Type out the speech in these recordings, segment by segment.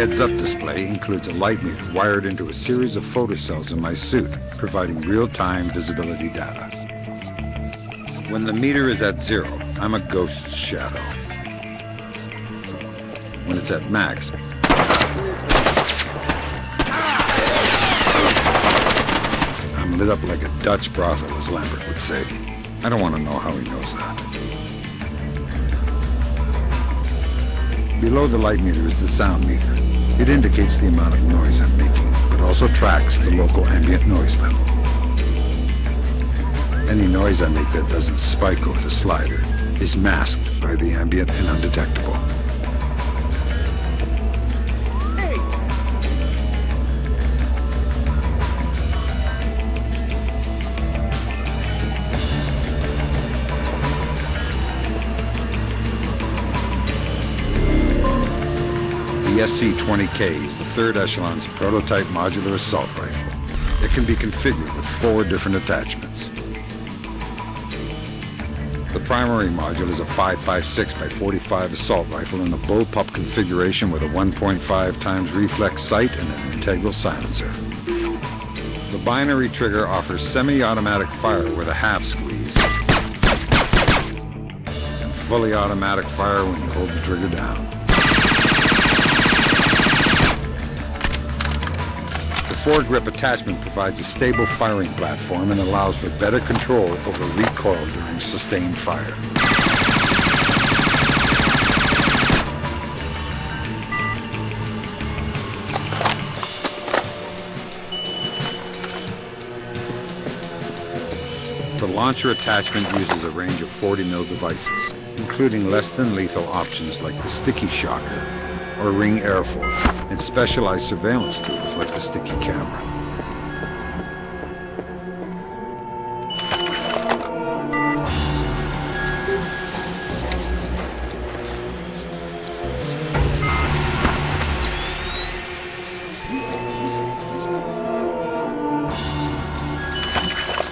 heads-up display includes a light meter wired into a series of photocells in my suit, providing real-time visibility data. When the meter is at 0, I'm a ghost's shadow. When it's at max, I'm lit up like a Dutch brothel, as Lambert would say. I don't want to know how he knows that. Below the light meter is the sound meter. It indicates the amount of noise I'm making, but also tracks the local ambient noise level. Any noise I make that doesn't spike over the slider is masked by the ambient and undetectable. The SC-20K is the third echelon's prototype modular assault rifle. It can be configured with 4 different attachments. The primary module is a 5.56 by 45 assault rifle in a bullpup configuration with a 1.5 times reflex sight and an integral silencer. The binary trigger offers semi-automatic fire with a half squeeze and fully automatic fire when you hold the trigger down. The foregrip attachment provides a stable firing platform and allows for better control over recoil during sustained fire. The launcher attachment uses a range of 40mm devices, including less than lethal options like the sticky shocker or ring airfoil, and specialized surveillance tools like the sticky camera.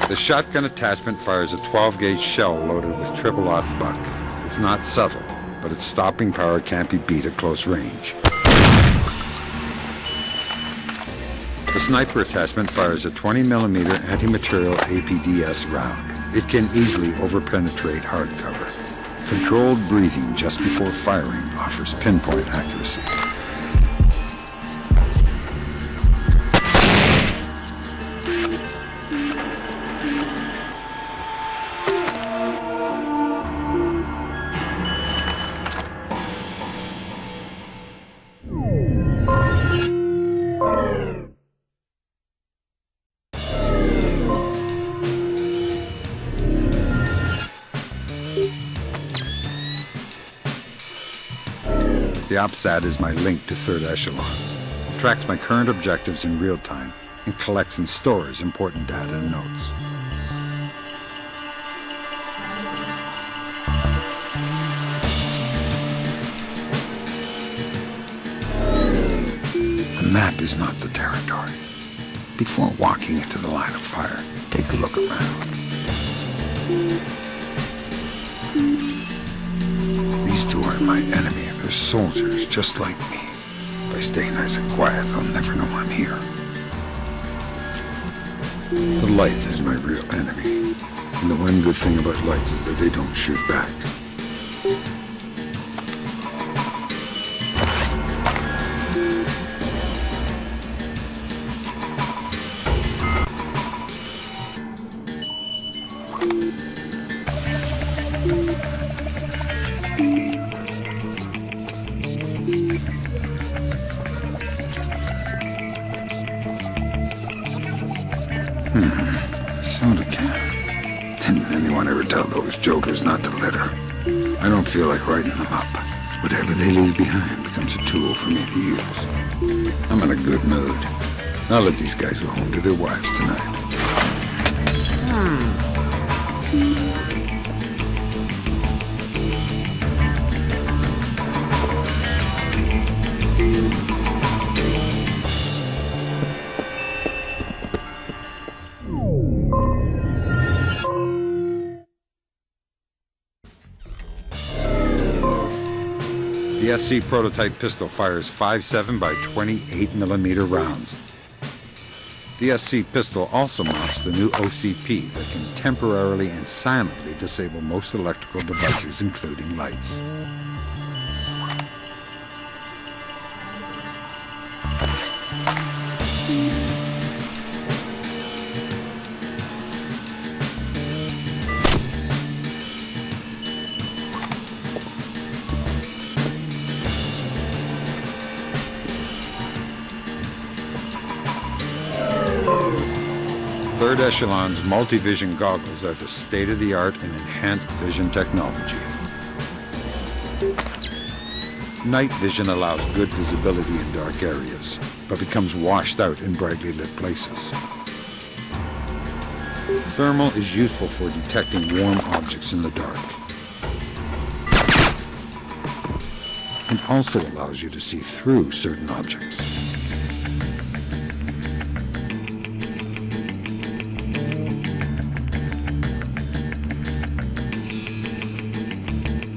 The shotgun attachment fires a 12-gauge shell loaded with triple-aught buck. It's not subtle, but its stopping power can't be beat at close range. The sniper attachment fires a 20mm anti-material APDS round. It can easily overpenetrate hardcover. Controlled breathing just before firing offers pinpoint accuracy. The OPSAT is my link to third echelon. It tracks my current objectives in real time and collects and stores important data and notes. The map is not the territory. Before walking into the line of fire, take a look around. These two aren't my enemy. They're soldiers just like me. If I stay nice and quiet, they'll never know I'm here. The light is my real enemy. And the one good thing about lights is that they don't shoot back. Soda can. Didn't anyone ever tell those jokers not to litter? I don't feel like writing them up. Whatever they leave behind becomes a tool for me to use. I'm in a good mood. I'll let these guys go home to their wives tonight. The SC prototype pistol fires 5.7 by 28mm rounds. The SC pistol also mounts the new OCP that can temporarily and silently disable most electrical devices, including lights. Third Echelon's multi-vision goggles are the state-of-the-art in enhanced vision technology. Night vision allows good visibility in dark areas, but becomes washed out in brightly lit places. Thermal is useful for detecting warm objects in the dark. And also allows you to see through certain objects.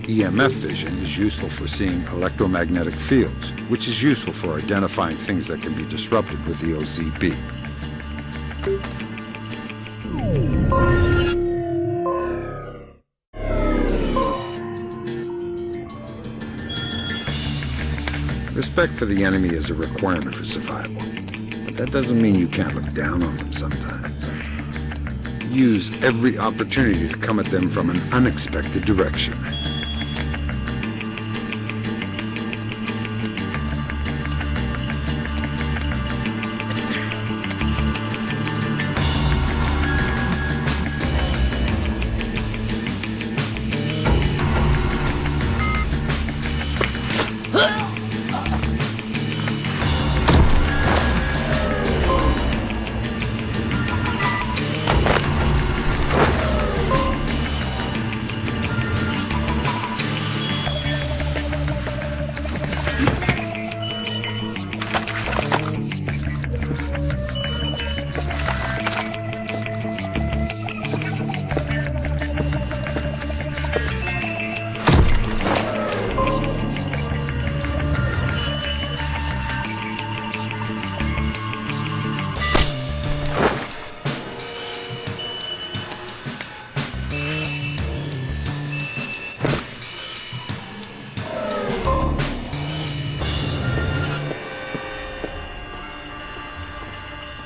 EMF vision is useful for seeing electromagnetic fields, which is useful for identifying things that can be disrupted with the OCP. Respect for the enemy is a requirement for survival, but that doesn't mean you can't look down on them sometimes. Use every opportunity to come at them from an unexpected direction.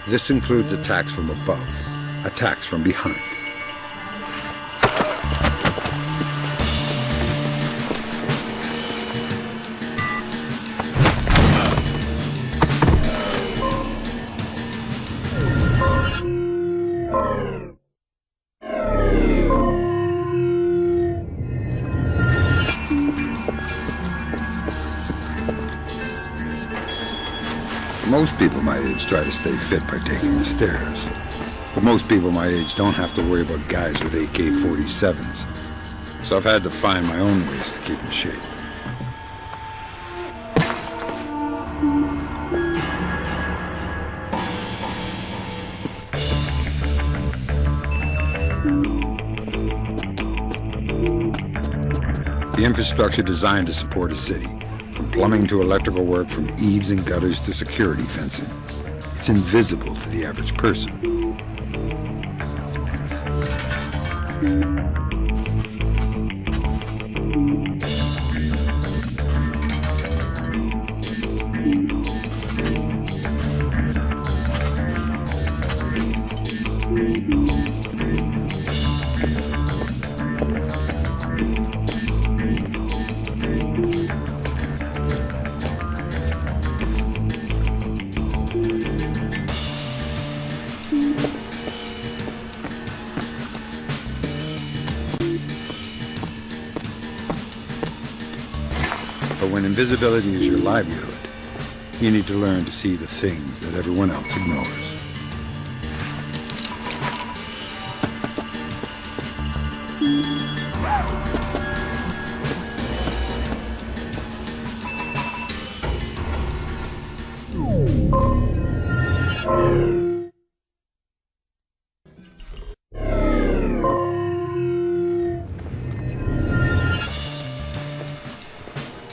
This includes attacks from above, attacks from behind. Most people my age try to stay fit by taking the stairs. But most people my age don't have to worry about guys with AK-47s. So I've had to find my own ways to keep in shape. The infrastructure designed to support a city. From plumbing to electrical work, from eaves and gutters to security fencing. It's invisible to the average person. But when invisibility is your livelihood, you need to learn to see the things that everyone else ignores.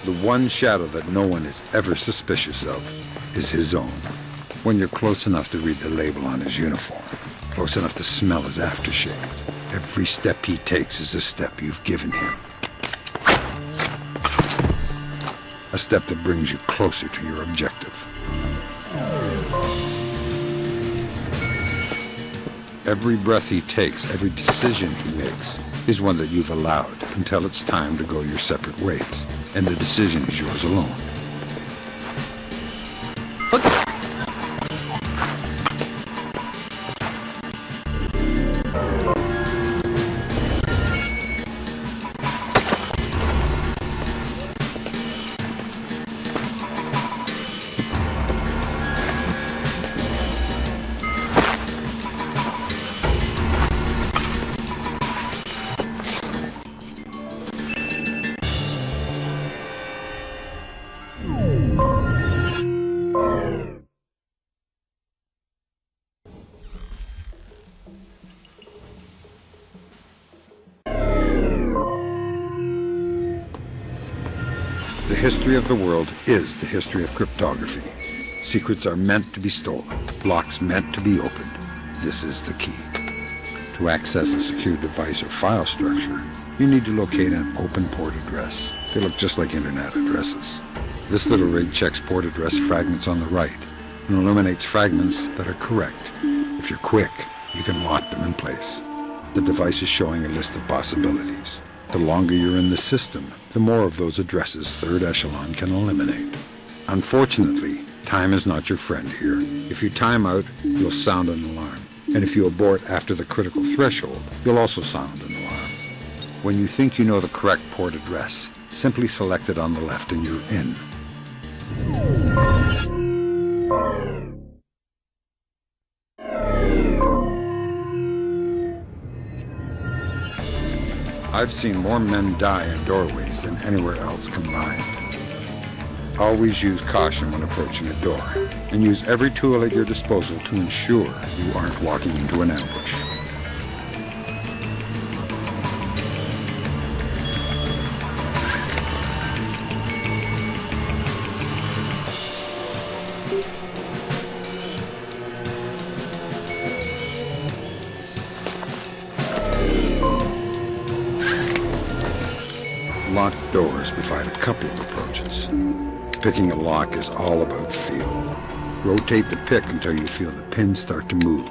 The one shadow that no one is ever suspicious of is his own. When you're close enough to read the label on his uniform, close enough to smell his aftershave, every step he takes is a step you've given him. A step that brings you closer to your objective. Every breath he takes, every decision he makes, is one that you've allowed until it's time to go your separate ways, and the decision is yours alone. The history of the world is the history of cryptography. Secrets are meant to be stolen, locks meant to be opened. This is the key. To access a secure device or file structure, you need to locate an open port address. They look just like internet addresses. This little rig checks port address fragments on the right and eliminates fragments that are correct. If you're quick, you can lock them in place. The device is showing a list of possibilities. The longer you're in the system, the more of those addresses Third Echelon can eliminate. Unfortunately, time is not your friend here. If you time out, you'll sound an alarm. And if you abort after the critical threshold, you'll also sound an alarm. When you think you know the correct port address, simply select it on the left and you're in. I've seen more men die in doorways than anywhere else combined. Always use caution when approaching a door, and use every tool at your disposal to ensure you aren't walking into an ambush. Locked doors provide a couple of approaches. Picking a lock is all about feel. Rotate the pick until you feel the pin start to move.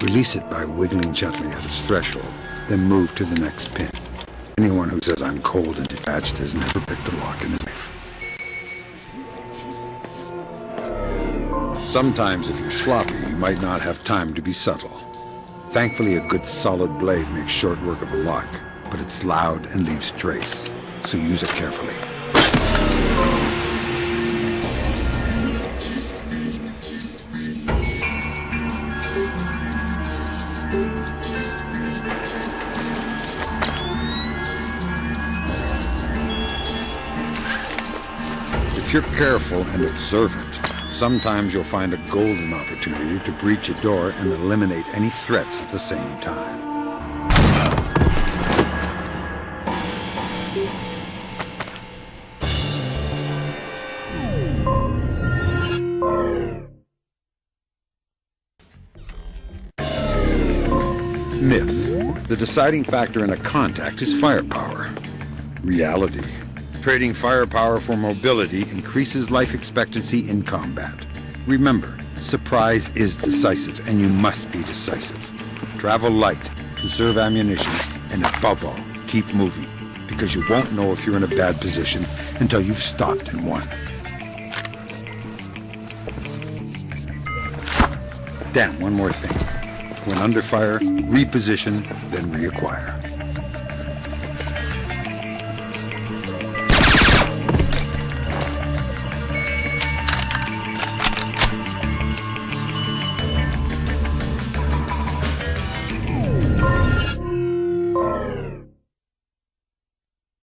Release it by wiggling gently at its threshold, then move to the next pin. Anyone who says I'm cold and detached has never picked a lock in his life. Sometimes if you're sloppy, you might not have time to be subtle. Thankfully, a good solid blade makes short work of a lock, but it's loud and leaves trace, so use it carefully. If you're careful and observant, sometimes you'll find a golden opportunity to breach a door and eliminate any threats at the same time. Myth. The deciding factor in a contact is firepower. Reality. Trading firepower for mobility increases life expectancy in combat. Remember, surprise is decisive, and you must be decisive. Travel light, conserve ammunition, and above all, keep moving, because you won't know if you're in a bad position until you've stopped in one. Damn, one more thing. When under fire, reposition, then reacquire.